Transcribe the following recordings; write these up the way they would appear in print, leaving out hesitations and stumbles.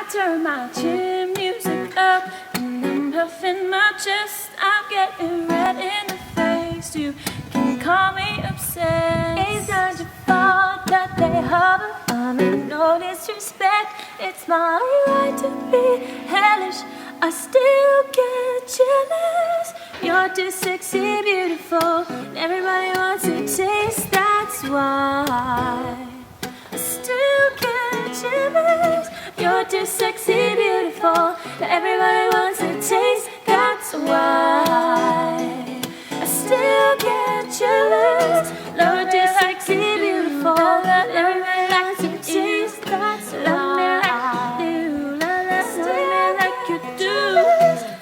I turn my chin music up and I'm puffing my chest. I'm getting red in the face. You can call me obsessed. It's not your fault that they hover. I'm in no disrespect. It's my right to be hellish. I still get jealous. You're too sexy, beautiful. Everybody wants to taste. That's why I still get jealous. You're too sexy, beautiful. Everybody wants to taste. That's why I still get jealous. You're too sexy, beautiful. Everybody likes to taste. That's why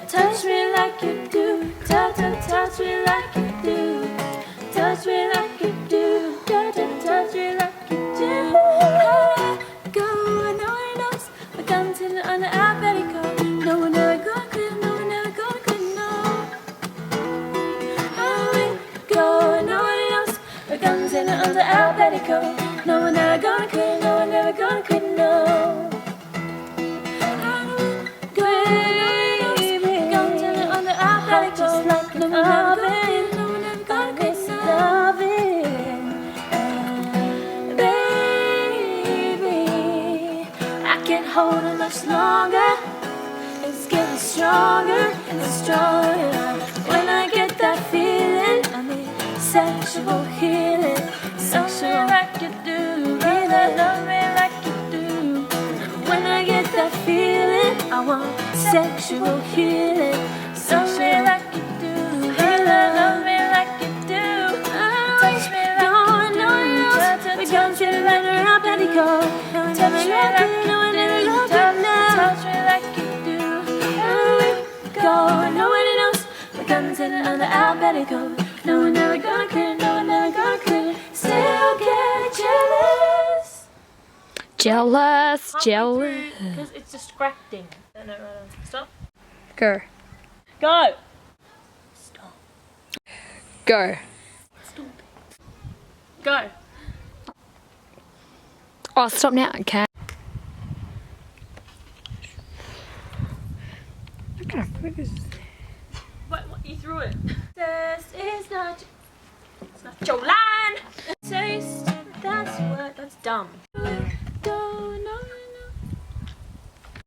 touch me like you do, touch me like you do, touch me like you do, touch me like you do. Go, no one knows. My gun's hidden under alphabetical. No one ever gonna quit, no one ever gonna quit, no. Go, no one knows. My gun's hidden under alphabetical. No one ever gonna quit, no one ever gonna quit, no. Just like no loving, no one ever gonna quit loving. Baby, I can't hold it much longer. It's getting stronger and stronger. When I get that feeling, I need sexual healing. Sexual like you do, baby, love me like you do. When I get that feeling, I want sexual healing. Love me like you do, baby, love me like you do. Touch me like you do, we gon' sit right around petticoat. Touch me like you do, touch me like you do. Go, nobody knows, my gun's hidden under our petticoat. No one ever gonna quit, no one ever gonna quit. Still get jealous. Jealous. Because it's distracting. No, stop. Go. Go. Stop. Go. Stop. Go. Oh, stop now, okay. I'm gonna focus. What? You threw it. This is not. It's not your line. Taste. That's what. That's dumb.